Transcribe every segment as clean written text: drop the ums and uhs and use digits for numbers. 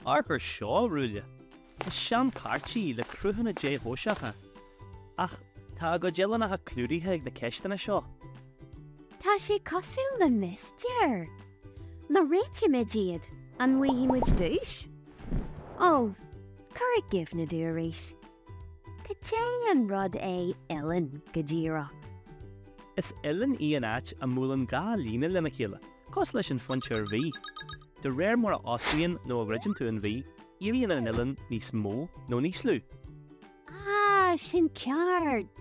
Arthur seo Ruaille. Is sean páirtí le cruthanna dé hóiseacha. Ach, tá go uillinn clúdaithe ag na ceistena seo. Tá sé cosú le miss dear. Na réite mé diad an bhuí muid dúis. Ó, cur a gibh na dúéis. Cé an rud é uillinn go ddíreach. Is n-Uillineacha a múlan gá lína lena chéile, cos leis an fointear bhí. De réir mar a oscaíonn nó a greideann tú an bhí, iríonn an uillinn níos mó nó níos lú. Sin ceart.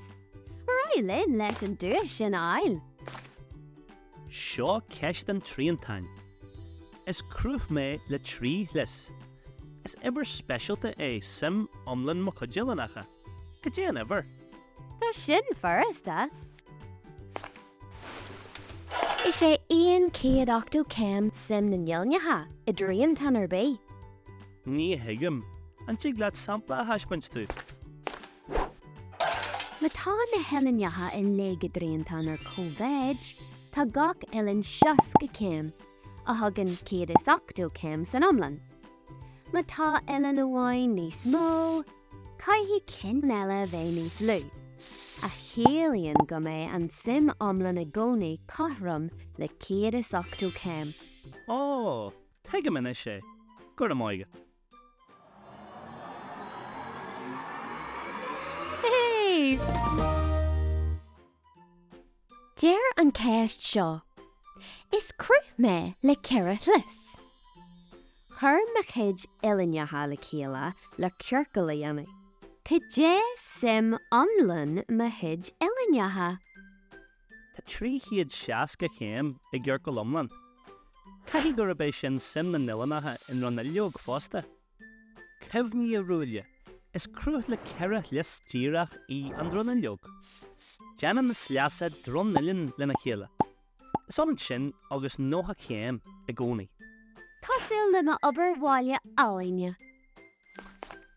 Ruaille leis an dúis sin ail. Seo ceist an tríontáin. Is cruth mé le trí lis. Is ever specialta é sim iomlinn mo uilliniacha. Go dé an ever. Tá sin farasta. Is sé 180 cam sim n-Uillineacha I dríon tanar bé. Ní hiigim, an tí glad sampla a haispaint tú. Matá na n-Uillineacha in le go dríon tanar cóvéid, tá gach uillinn 60 cam, a thugann 180 cam san iomlinn. Matá uillinn amháin níos mó, caithfí cin eile bheith níos lú. A chéalaíonn go mé an sim iomlinn I gcónaí caithrim le 180 cam. Ó, teigim in is sé. Gur am aige. Hey! Dear an ceist seo, is cruth mé le cearad lis. Chur me chuid uilliniacha le chéile le cearcaí anna. Cé sim iomlinn me chuid uilliniacha. Tá 360 cam I gcearcail iomlinn. Caithfí gur ab é sin sim na n-Uillineacha in rúndiamhair fásta. Cehní a Ruaille, is cruth le cearad lis díreach I an rúndiamhair. Deanna na sleasa drón lena chéile. Is an sin agus 90 cam I gcónaí. Cosúil le ma obair Buaille áine.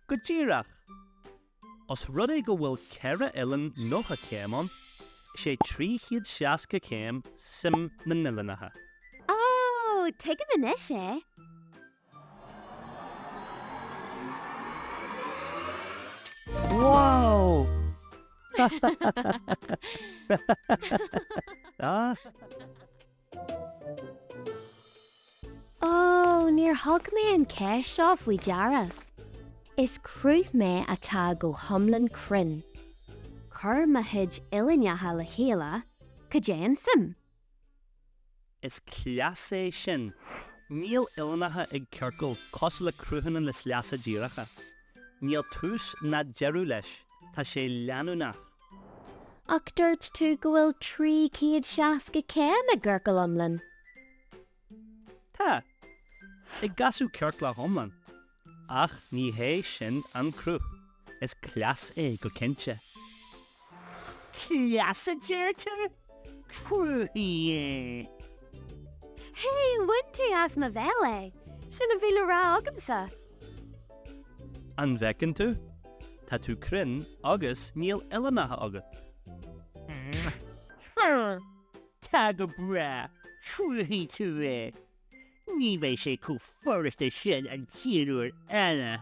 Go díreach. Os rud é go bhfuil ceithre uillinn 90 cam an, sé 360 cam sim na n-Uillineacha. Oh, take a minute, eh? Wow! Ah, Oh, níor thug mé an ceist seo faoi deara. Is cruth mé atá go hiomlinn crin. Chur me chuid uilliniacha le chéile, cé an sim. is cleas é sin. Níl uilliniacha ag cearcail cos le cruúthanna le sleasa díreacha. Níl tús na dearú leis, tá sé leanúnach. Ach dúirt tú go bhfuil 360 cam a gcearcail iomlinn. Tá, I gasú cearcla iomlinn. Ach ní hé sin an cruth. Is cleas é go cinnte. Cleas a deirtear? Cruthí é. Hey, win tú as ma bheile. Sin a bhíle rá agamsa. An bhecinn tú? Tá tú crin agus níl uilliniacha agat. Tá go bra, cruthí tú é. Ní bheidh sé có forasta sin an chéadúir eile.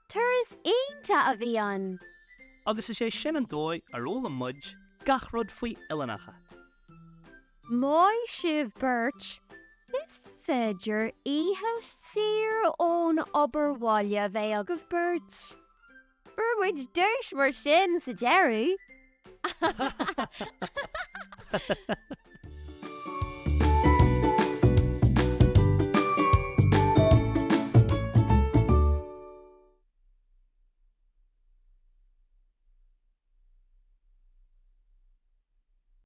Turas aonanta a bhí an. Agus is sé sin an dóid ar ól an muid gach rud faoi uilliniacha. Mói sibh beirt. Is féidir ihe sir ón obair Buaille bheith agah beirt. Burmuid dúis mar sin sa deireadh.